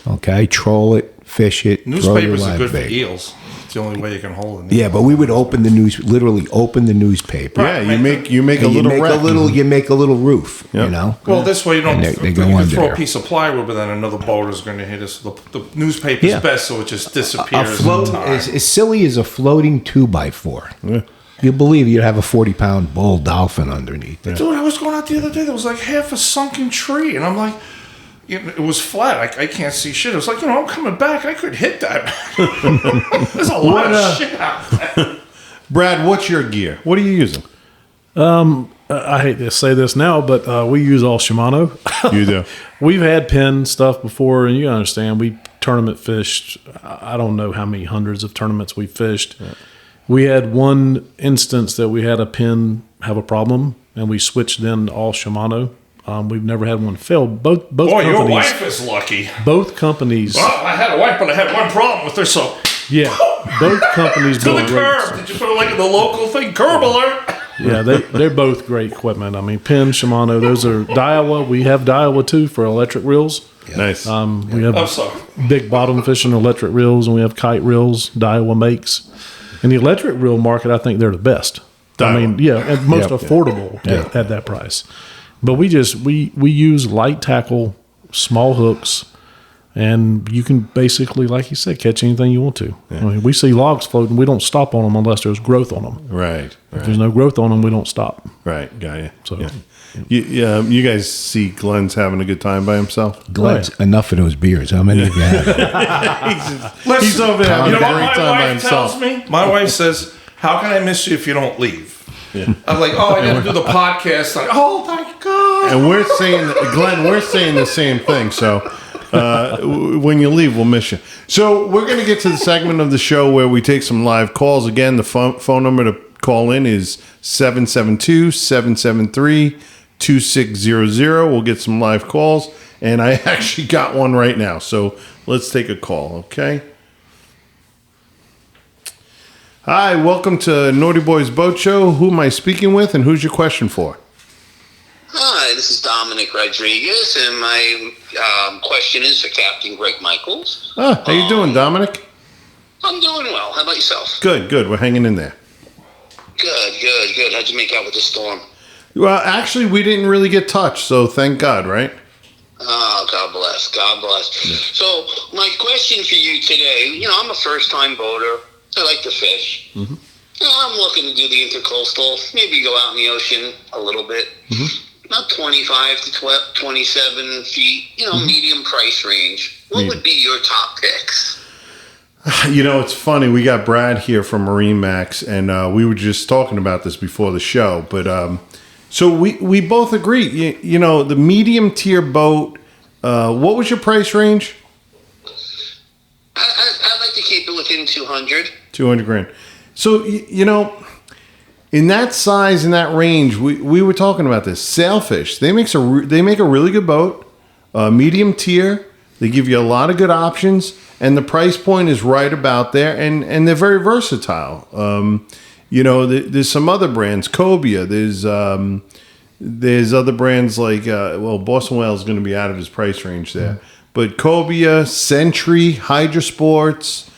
Okay, troll it, fish it. throw your Newspapers are live good for bait. eels. It's the only way you can hold it. Yeah, but we would literally open the newspaper. Yeah, you make a And little rack. you make a little roof. Yep. Well, this way you don't. And they You go can under throw there. a piece of plywood, but then another boat is going to hit us. The newspaper's Yeah. best, so it just A disappears. float in time. as silly as a floating 2x4. Yeah. You believe you'd have a 40-pound bull dolphin underneath it. Dude, I was going out the other day. There was like half a sunken tree, and I'm like, it was flat. I can't see shit. It was like, I'm coming back. I could hit that. There's a lot of shit out there. Brad, what's your gear? What are you using? I hate to say this now, but we use all Shimano. You do. We've had pin stuff before, and you understand, we tournament fished. I don't know how many hundreds of tournaments we fished. Yeah. We had one instance that we had a pin have a problem, and we switched then to all Shimano. We've never had one fail. Both Boy, companies. your wife is lucky. Both companies. Well, I had a wife, but I had one problem with her, so. Yeah, both companies To build the great curb. stuff. Did you put it like in the local thing? Curb alert. Yeah, they're both great equipment. I mean, Penn, Shimano, those are Daiwa. We have Daiwa too for electric reels. Nice. We have I'm sorry. big bottom fishing electric reels, and we have kite reels Daiwa makes. In the electric reel market, I think they're the best. I mean, and most affordable at that price. But we use light tackle, small hooks, and you can basically, like you said, catch anything you want to. I mean, we see logs floating, we don't stop on them unless there's growth on them. Right. If there's no growth on them, we don't stop. Right. Got you. So, You guys see Glenn's having a good time by himself? Glenn's enough of those beers. How many of you have? He's over there having You a know great what time my by wife himself. tells me? My wife says, "How can I miss you if you don't leave?" I'm like, "Oh, I got to do the podcast." Like, "Oh, thank God." And we're saying, Glenn, we're saying the same thing. So when you leave, we'll miss you. So we're going to get to the segment of the show where we take some live calls. Again, the phone number to call in is 772-773-2600. We'll get some live calls. And I actually got one right now. So let's take a call, okay? Hi, welcome to Nauti Buoys Boat Show. Who am I speaking with, and who's your question for? Hi, this is Dominic Rodriguez, and my question is for Captain Greg Michaels. How you doing, Dominic? I'm doing well. How about yourself? Good. We're hanging in there. Good. How'd you make out with the storm? Well, actually, we didn't really get touched, so thank God, right? Oh, God bless. Yeah. So, my question for you today, I'm a first-time boater. I like to fish. Mm-hmm. I'm looking to do the intercoastal, maybe go out in the ocean a little bit. Mm-hmm. About 25 to 27 feet, medium price range. What would be your top picks? It's funny. We got Brad here from MarineMax, and we were just talking about this before the show. But so we both agree. The medium tier boat. What was your price range? I'd like to keep it within 200. 200 grand. So in that size, in that range, we were talking about this. Sailfish. They make a really good boat. Medium tier. They give you a lot of good options. And the price point is right about there, and they're very versatile. There's some other brands, Cobia. There's other brands like Boston Whale is going to be out of his price range there, but Cobia, Century, Hydrosports,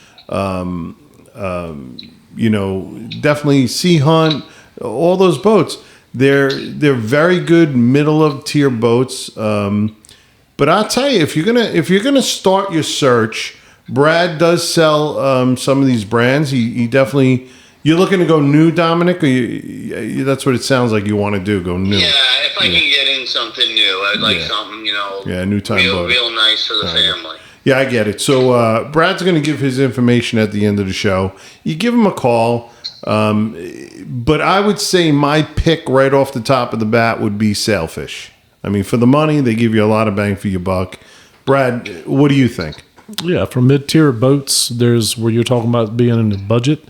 definitely Sea Hunt, all those boats. They're very good middle of tier boats. But I'll tell you, if you're gonna start your search. Brad does sell some of these brands. He definitely. You're looking to go new, Dominic, or that's what it sounds like you want to do. Go new. Yeah, if I can get in something new, I'd like something, new time boat. Real nice for the family. Yeah, I get it. So Brad's going to give his information at the end of the show. You give him a call. But I would say my pick right off the top of the bat would be Sailfish. I mean, for the money, they give you a lot of bang for your buck. Brad, what do you think? Yeah, for mid-tier boats, there's where you're talking about being in the budget.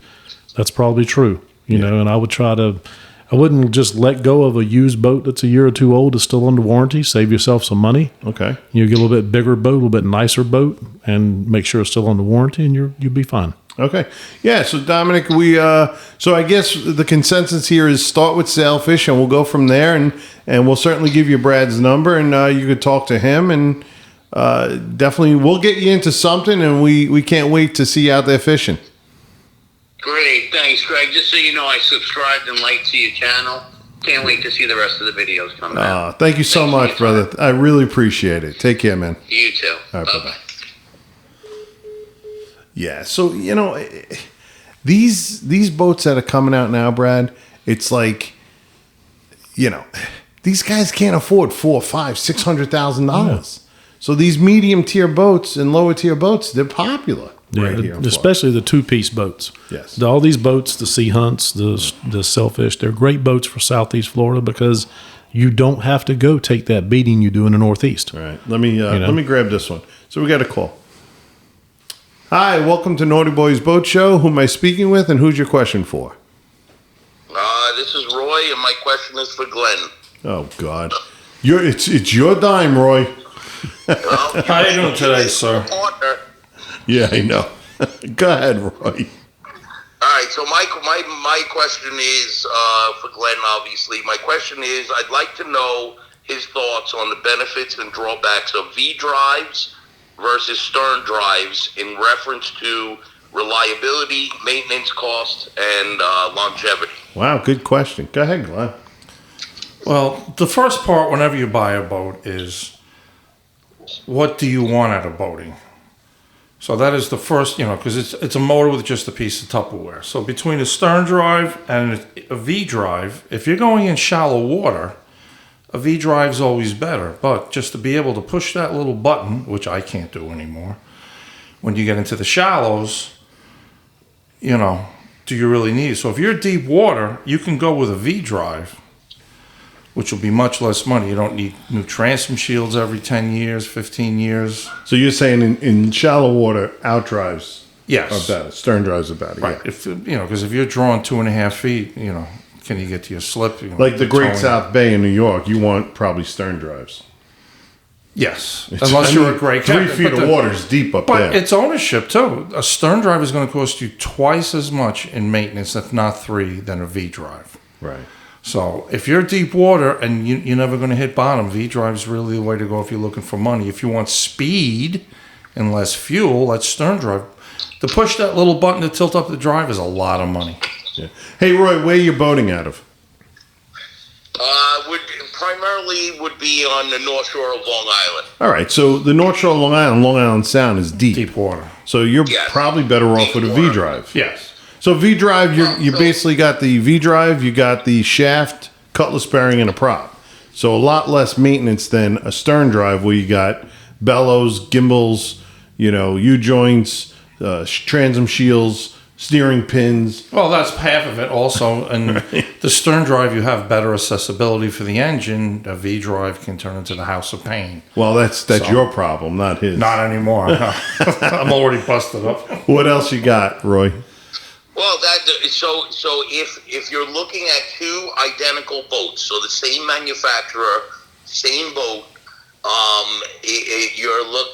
That's probably true, you know. And I wouldn't just let go of a used boat that's a year or two old, that's still under warranty. Save yourself some money. Okay, you get a little bit bigger boat, a little bit nicer boat, and make sure it's still under warranty, and you'll be fine. Okay, yeah. So Dominic, so I guess the consensus here is start with Sailfish, and we'll go from there, and we'll certainly give you Brad's number, and you could talk to him and. Definitely, we'll get you into something, and we can't wait to see you out there fishing. Great, thanks, Greg. Just so you know, I subscribed and liked to your channel. Can't wait to see the rest of the videos come out. Thank you so much, brother. I really appreciate it. Take care, man. You too. All right, bye-bye. Yeah, so these boats that are coming out now, Brad, it's like, these guys can't afford $400,000, $500,000, $600,000. So these medium tier boats and lower tier boats, they're popular right here. Especially the 2-piece boats. Yes. All these boats, the Sea Hunts, the Sailfish, they're great boats for Southeast Florida because you don't have to go take that beating you do in the Northeast. All right. Let me grab this one. So we got a call. Hi, welcome to Nauti Buoys Boat Show. Who am I speaking with, and who's your question for? This is Roy, and my question is for Glenn. Oh God, it's your dime, Roy. Well, how are you doing today, sir? Partner. Yeah, I know. Go ahead, Roy. All right, so my question is for Glenn, obviously. My question is, I'd like to know his thoughts on the benefits and drawbacks of V drives versus stern drives in reference to reliability, maintenance cost, and longevity. Wow, good question. Go ahead, Glenn. Well, the first part whenever you buy a boat is, what do you want out of boating? So that is the first, because it's a motor with just a piece of Tupperware. So between a stern drive and a V drive, if you're going in shallow water, a V drive is always better. But just to be able to push that little button, which I can't do anymore, when you get into the shallows, do you really need it? So if you're deep water, you can go with a V drive, which will be much less money. You don't need new transom shields every 10 years, 15 years. So you're saying in shallow water, out drives Yes. are better. Stern drives are better. Right. Yeah. If because if you're drawing 2.5 feet, can you get to your slip? Like the Great towing. South Bay in New York, you want probably stern drives. Yes. Unless you're a great 3 captain. feet But of water is deep up But there. it's ownership too. A stern drive is going to cost you twice as much in maintenance, if not 3, than a V drive. Right. So if you're deep water and you're never going to hit bottom, V drive is really the way to go if you're looking for money. If you want speed and less fuel, that's stern drive. To push that little button to tilt up the drive is a lot of money. Yeah. Hey, Roy, where are you boating out of? Primarily would be on the North Shore of Long Island. All right. So the North Shore of Long Island Sound is deep. Deep water. So you're Yes. probably better off Deep with a water. V drive. Yes. So V drive, you So- basically got the V drive, you got the shaft, cutlass bearing, and a prop. So a lot less maintenance than a stern drive where you got bellows, gimbals, U joints, transom shields, steering pins. Well, that's half of it also. And the stern drive, you have better accessibility for the engine. A V drive can turn into the house of pain. Well, that's your problem, not his. Not anymore. No. I'm already busted up. What else you got, Roy? Well, so if you're looking at 2 identical boats, so the same manufacturer, same boat,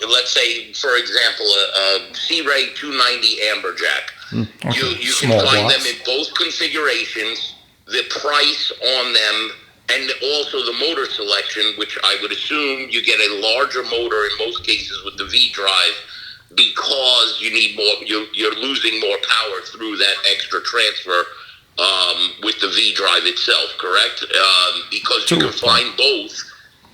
let's say, for example, a Sea Ray 290 Amberjack. You can Small find blocks. them in both configurations. The price on them, and also the motor selection, which I would assume you get a larger motor in most cases with the V drive, because you need more. You're losing more power through that extra transfer with the V drive itself. Correct? Because you can find both.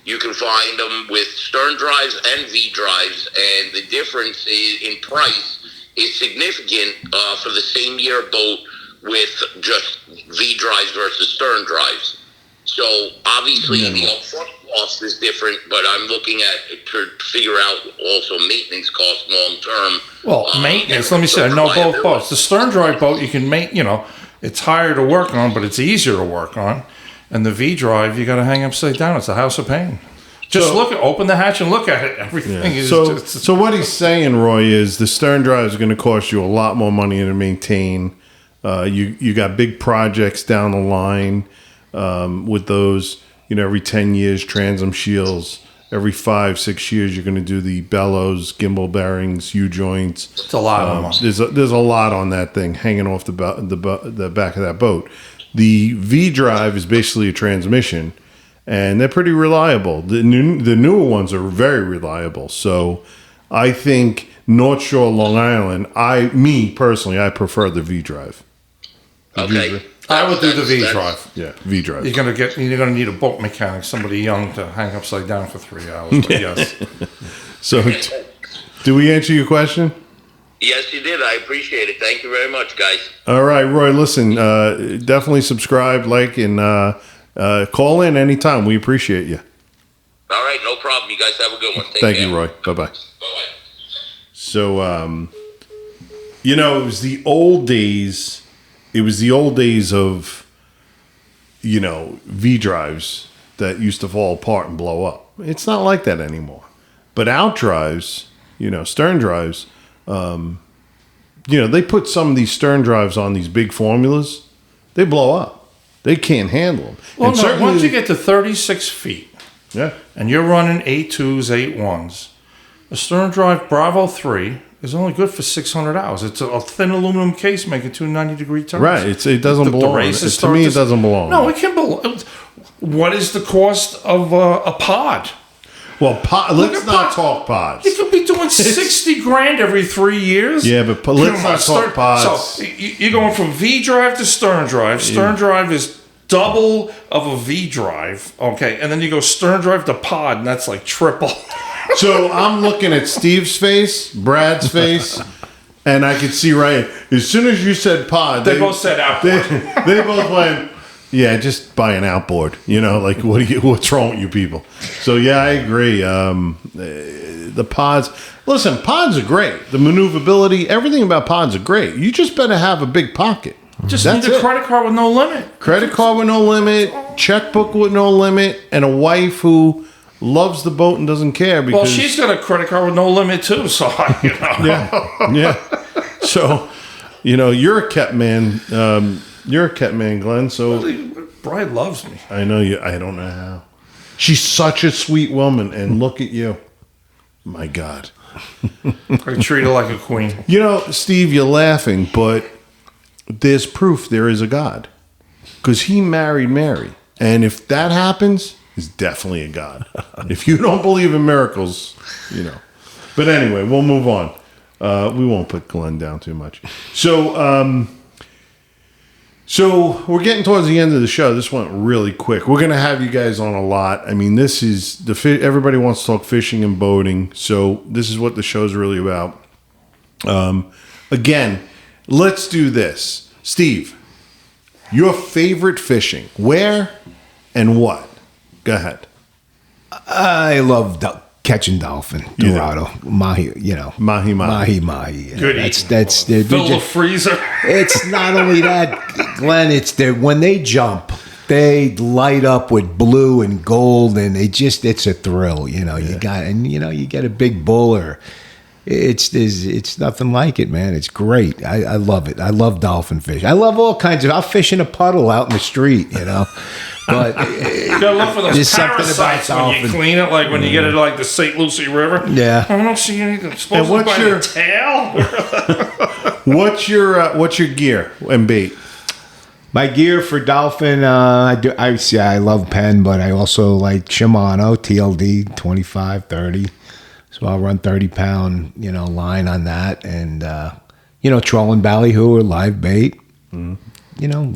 You can find them with stern drives and V drives, and the difference in price is significant for the same year boat with just V drives versus stern drives. So obviously the upfront cost is different, but I'm looking at to figure out also maintenance costs long term. Well, maintenance, let me say, I know both boats. The stern drive boat, you can make, it's higher to work on, but it's easier to work on. And the V drive, you got to hang upside down. It's a house of pain. Just open the hatch and look at it. Everything is So what he's saying, Roy, is the stern drive is going to cost you a lot more money to maintain. You got big projects down the line with those. Every 10 years, transom shields. Every 5-6 years, you're going to do the bellows, gimbal bearings, U joints. It's a lot of money. There's a lot on that thing hanging off the back of that boat. The V drive is basically a transmission. And they're pretty reliable. The newer ones are very reliable. So I think North Shore, Long Island, me personally, I prefer the V drive. Okay. I would do the V drive. Yeah, V drive. You're gonna need a boat mechanic, somebody young to hang upside down for 3 hours. But yes. So, did we answer your question? Yes, you did. I appreciate it. Thank you very much, guys. All right, Roy. Listen, definitely subscribe, like, and call in anytime. We appreciate you. All right, no problem. You guys have a good one. Take Thank care. you, Roy. Bye-bye. Bye-bye. So, it was the old days. It was the old days of, V drives that used to fall apart and blow up. It's not like that anymore. But out drives, stern drives, they put some of these stern drives on these big formulas. They blow up. They can't handle them. Well, And no, certainly- once you get to 36 feet yeah. and you're running 8.2s, 8.1s, A stern drive Bravo 3 is only good for 600 hours. It's a thin aluminum case making 290-degree turns. Right. It doesn't belong. To me, it doesn't belong. No, it can belong. What is the cost of a pod? Well, let's not talk pods. You could be doing 60 grand every 3 years. Yeah, but let's not talk pods. So you're going from V drive to stern drive. Stern drive is double of a V drive. Okay, and then you go stern drive to pod, and that's like triple. So I'm looking at Steve's face, Brad's face, and I could see right as soon as you said pod, they both said outboard. They both went, yeah, just buy an outboard. Like what's wrong with you people? So yeah, I agree. The pods. Listen, pods are great. The maneuverability, everything about pods are great. You just better have a big pocket. Just need a credit card with no limit. Credit card with no limit, checkbook with no limit, and a wife who loves the boat and doesn't care because. Well, she's got a credit card with no limit too. So yeah. So, you're a kept man. You're a kept man, Glenn. So Bride loves me. I know you. I don't know how. She's such a sweet woman, and look at you. My God. I treat her like a queen. Steve, you're laughing, but there's proof there is a God, because he married Mary, and if that happens, he's definitely a God. If you don't believe in miracles, But anyway, we'll move on. We won't put Glenn down too much. So we're getting towards the end of the show. This went really quick. We're going to have you guys on a lot. I mean, this is everybody wants to talk fishing and boating. So this is what the show's really about. Again, let's do this. Steve, your favorite fishing, where and what? Go ahead. I love catching dolphin, Dorado, mahi, Mahi. Yeah. Good. That's fill the freezer. It's not only that, Glenn. It's when they jump, they light up with blue and gold, and it's a thrill. You get a big bull, or it's nothing like it, man. It's great. I love it. I love dolphin fish. I love all kinds of. I'll fish in a puddle out in the street, But you gotta look for those parasites when you clean it, like when you get it like the St. Lucie River. Yeah, I don't see anything. Supposed to be your tail. What's your gear and bait? My gear for dolphin, I love Penn, but I also like Shimano TLD 25, 30. So I'll run 30-pound, line on that, and trolling ballyhoo or live bait.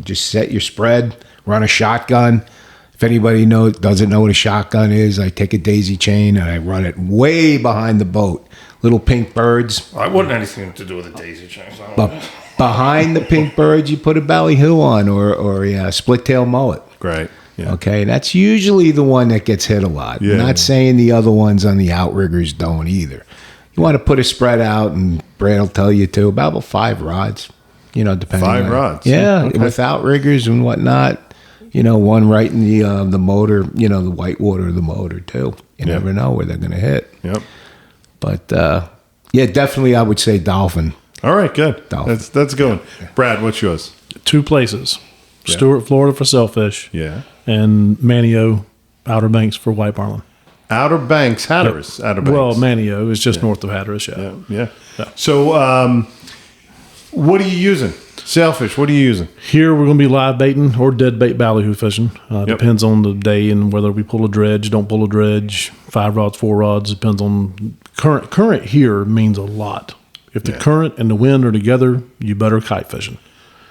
Just set your spread. Run a shotgun. If anybody doesn't know what a shotgun is, I take a daisy chain and I run it way behind the boat. Little pink birds. I wouldn't anything to do with a daisy chain. But behind the pink birds, you put a ballyhoo on or a split tail mullet. Right. Yeah. Okay, that's usually the one that gets hit a lot. Yeah. Not saying the other ones on the outriggers don't either. You want to put a spread out, and Brad will tell you too, about 5 rods. Depending 5 on rods. Yeah, okay. With outriggers and whatnot. One right in the motor, the white water of the motor too. You never know where they're going to hit. Yep. But definitely I would say dolphin. All right, good. Dolphin. That's good. Yeah. Brad, what's yours? 2 places. Yeah. Stewart, Florida for sailfish. Yeah. And Manio, Outer Banks for white marlin. Outer Banks, Hatteras. Outer Banks. Well, Manio is just north of Hatteras, Yeah. So what are you using? Sailfish, what are you using? Here we're going to be live baiting or dead bait ballyhoo fishing. Depends on the day and whether we pull a dredge, don't pull a dredge, 5 rods, 4 rods. Depends on current. Current here means a lot. If the current and the wind are together, you better kite fishing.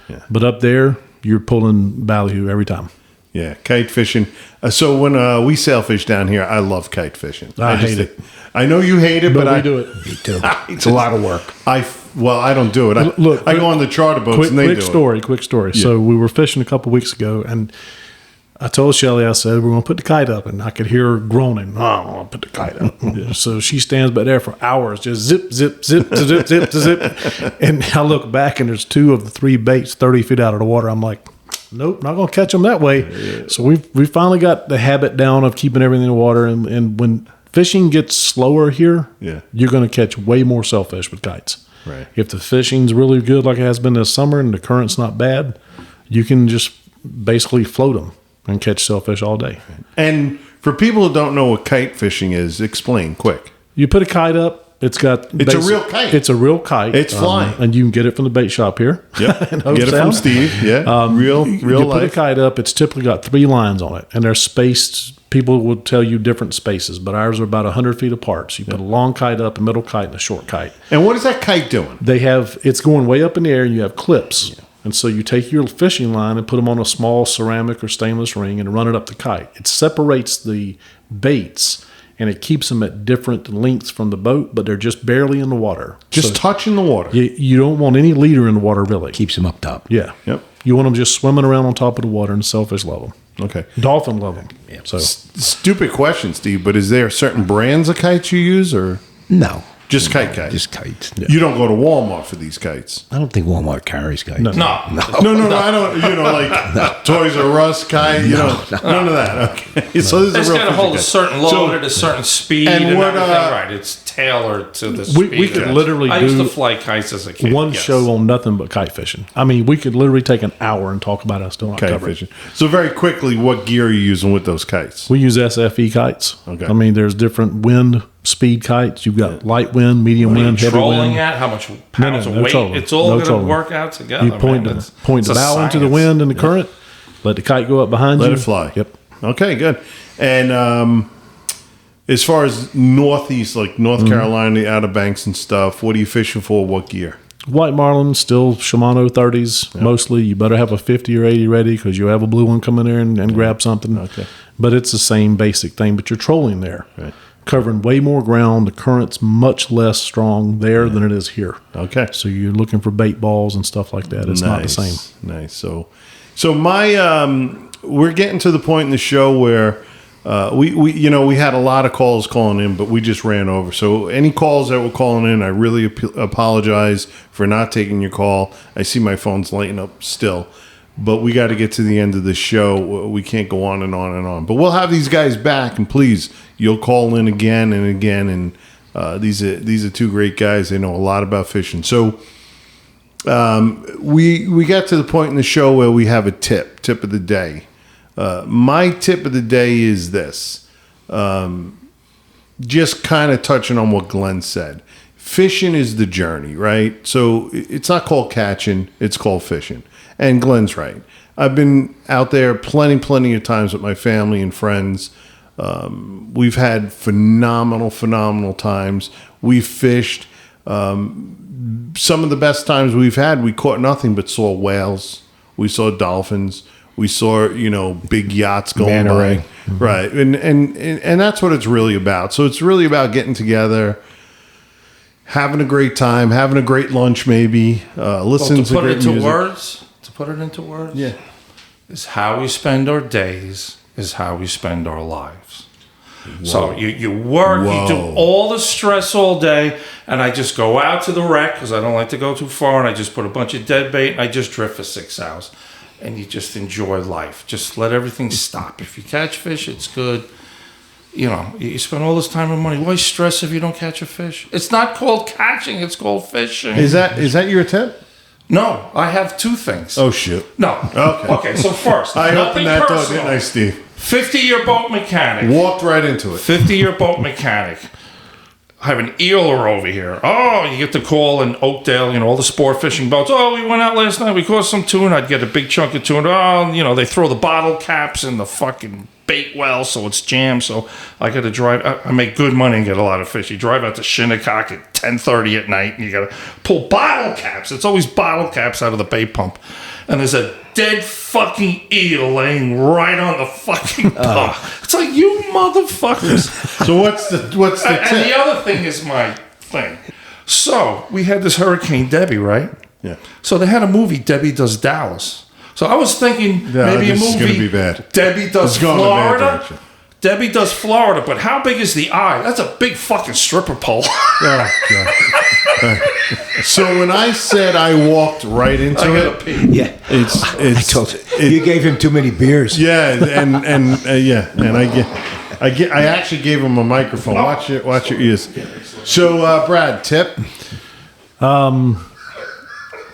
Yeah. But up there, you're pulling ballyhoo every time. Yeah, kite fishing. So when we sailfish down here, I love kite fishing. I hate it. I know you hate it, but we I do it. Me too. It's a lot of work. I don't do it. I go on the charter boats and they do it. Quick story. Yeah. So we were fishing a couple weeks ago, and I told Shelly, I said, we're going to put the kite up, and I could hear her groaning. Oh, I'm going to put the kite up. So she stands back there for hours, just zip, zip, zip, zip, zip, zip. And I look back, and there's 2 of the 3 baits 30 feet out of the water. I'm like, nope, not going to catch them that way. Yeah. So we finally got the habit down of keeping everything in the water, and when fishing gets slower here, you're going to catch way more sailfish with kites. Right. If the fishing's really good like it has been this summer and the current's not bad, you can just basically float them and catch sailfish all day. And for people who don't know what kite fishing is, explain quick. You put a kite up. It's got. It's a real kite. It's a real kite. It's flying, and you can get it from the bait shop here. Yep. in Get it from Steve. Yeah. Real You life. put a kite up. It's typically got 3 lines on it, and they're spaced. People will tell you different spaces, but ours are about 100 feet apart. So you put a long kite up, a middle kite, and a short kite. And what is that kite doing? It's going way up in the air, and you have clips. Yeah. And so you take your fishing line and put them on a small ceramic or stainless ring and run it up the kite. It separates the baits, and it keeps them at different lengths from the boat, but they're just barely in the water. Just touching the water. You don't want any leader in the water, really. Keeps them up top. Yeah. Yep. You want them just swimming around on top of the water, and sailfish love them. Okay. Dolphin love them. Yeah. So Stupid question, Steve, but is there certain brands of kites you use, or No. just kite kites? Just kites. You don't go to Walmart for these kites. I don't think Walmart carries kites. No. No, I don't. Like Toys R Us kite. None of that. Okay, so this It's is a real got to hold a kite. certain load at a certain speed and and, what, everything. Right, it's tailored to the We speed. could literally I used do to fly kites as a kid. one yes. show on nothing but kite fishing. I mean, we could literally take an hour and talk about it. Still not Kite cover it. fishing. So very quickly, what gear are you using with those kites? We use SFE kites. Okay. I mean, there's different wind speed kites. You've got light wind, medium wind, heavy Trolling wind. at how much pounds no of weight? trolling. It's all No going to trolling. work out together. You point man. the bow into the science. wind and the current. Let the kite go up behind you. Let it fly. Yep. Okay, good. And as far as northeast, like North Carolina, the Outer Banks and stuff, what are you fishing for? What gear? White marlin, still Shimano 30s mostly. You better have a 50 or 80 ready because you'll have a blue one come in there and grab something. Okay. But it's the same basic thing, but you're trolling there. Right. Covering way more ground. The current's much less strong there than it is here. Okay. So you're looking for bait balls and stuff like that. It's not the same. Nice. So my we're getting to the point in the show where we had a lot of calls calling in, but we just ran over. So any calls that were calling in, I really apologize for not taking your call. I see my phone's lighting up still, but we got to get to the end of the show. We can't go on and on and on. But we'll have these guys back, and please, you'll call in again and again. And these are 2 great guys. They know a lot about fishing. So we got to the point in the show where we have a tip of the day. My tip of the day is this. Just kind of touching on what Glenn said. Fishing is the journey, right? So it's not called catching, it's called fishing. And Glenn's right. I've been out there plenty of times with my family and friends. We've had phenomenal times. We've fished. Some of the best times we've had, we caught nothing but saw whales. We saw dolphins. We saw, big yachts going by. Mm-hmm. Right. And that's what it's really about. So it's really about getting together, having a great time, having a great lunch maybe, listening to great music. To put it into words, Yeah. is how we spend our days, is how we spend our lives. Whoa. So you work, you do all the stress all day, and I just go out to the wreck because I don't like to go too far, and I just put a bunch of dead bait, and I just drift for 6 hours. And you just enjoy life. Just let everything stop. If you catch fish, it's good. You spend all this time and money. Why stress if you don't catch a fish? It's not called catching. It's called fishing. Is that your tip? No, I have 2 things. Oh, shit. No. Okay. Okay, so first, I nothing opened that door, personal. didn't I, Steve? 50-year boat mechanic. Walked right into it. 50-year boat mechanic. I have an eeler over here. Oh, you get the call in Oakdale, all the sport fishing boats. Oh, we went out last night. We caught some tuna. I'd get a big chunk of tuna. Oh, they throw the bottle caps in the fucking bait well, so it's jammed. So I got to drive. I make good money and get a lot of fish. You drive out to Shinnecock at 10:30 at night, and you got to pull bottle caps. It's always bottle caps out of the bait pump. And there's a dead fucking eel laying right on the fucking dock. It's like, you motherfuckers. So what's the tip? And the other thing is my thing. So we had this Hurricane Debbie, right? Yeah. So they had a movie, Debbie Does Dallas. So I was thinking maybe a this is movie, gonna be bad. Debbie Does It's going in a bad Florida. direction. Debbie Does Florida, but how big is the eye? That's a big fucking stripper pole. Oh, God. So when I said I walked right into I it, gotta pee. Yeah. it's I told you. You gave him too many beers. yeah, and I actually gave him a microphone. Watch your ears. So Brad, tip.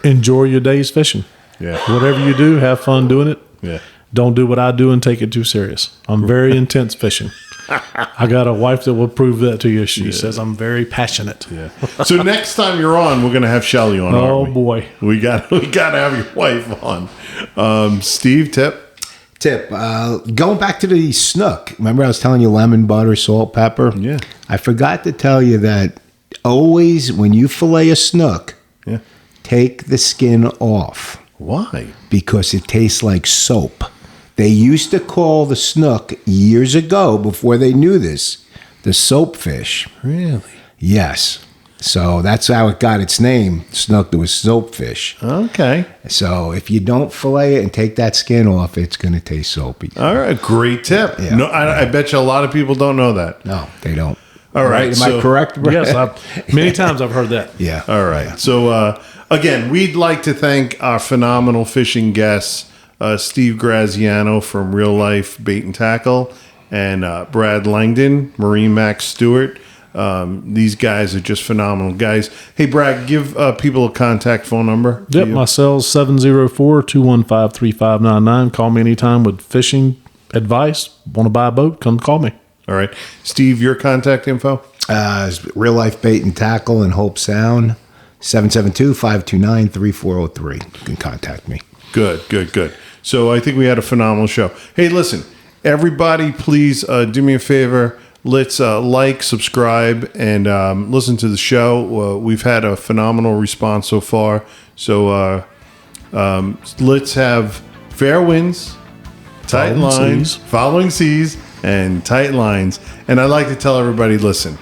Enjoy your days fishing. Yeah. Whatever you do, have fun doing it. Yeah. Don't do what I do and take it too serious. I'm very intense fishing. I got a wife that will prove that to you. She says I'm very passionate. Yeah. So next time you're on, we're gonna have Shelly on. Oh aren't we? boy, we got to have your wife on. Steve, tip. Going back to the snook. Remember I was telling you lemon, butter, salt, pepper? Yeah. I forgot to tell you that always when you fillet a snook, take the skin off. Why? Because it tastes like soap. They used to call the snook years ago, before they knew this, the soap fish. Really? Yes. So that's how it got its name, snook. It was soap fish. Okay. So if you don't fillet it and take that skin off, it's going to taste soapy. All right. Great tip. Yeah. No, I bet you a lot of people don't know that. No, they don't. All right. Am I correct, Brad? yes, many times I've heard that. Yeah. All right. So, again, we'd like to thank our phenomenal fishing guests, Steve Graziano from Real Life Bait and Tackle, and Brad Langdon, MarineMax Stewart. These guys are just phenomenal guys. Hey, Brad, give people a contact phone number. Yep, my cell's 704-215-3599. Call me anytime with fishing advice. Want to buy a boat? Come call me. All right. Steve, your contact info? Real Life Bait and Tackle in Hope Sound, 772-529-3403. You can contact me. Good. So I think we had a phenomenal show. Hey, listen, everybody, please do me a favor. Let's like, subscribe, and listen to the show. We've had a phenomenal response so far. So let's have fair winds, tight lines, following seas, and tight lines. And I'd like to tell everybody, listen,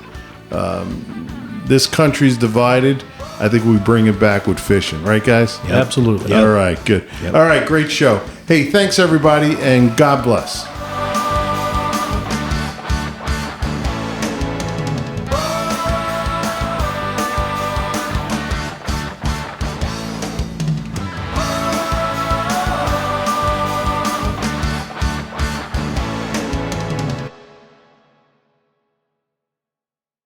this country's divided. I think we bring it back with fishing. Right, guys? Absolutely. All right, good. All right, great show. Hey, thanks, everybody, and God bless.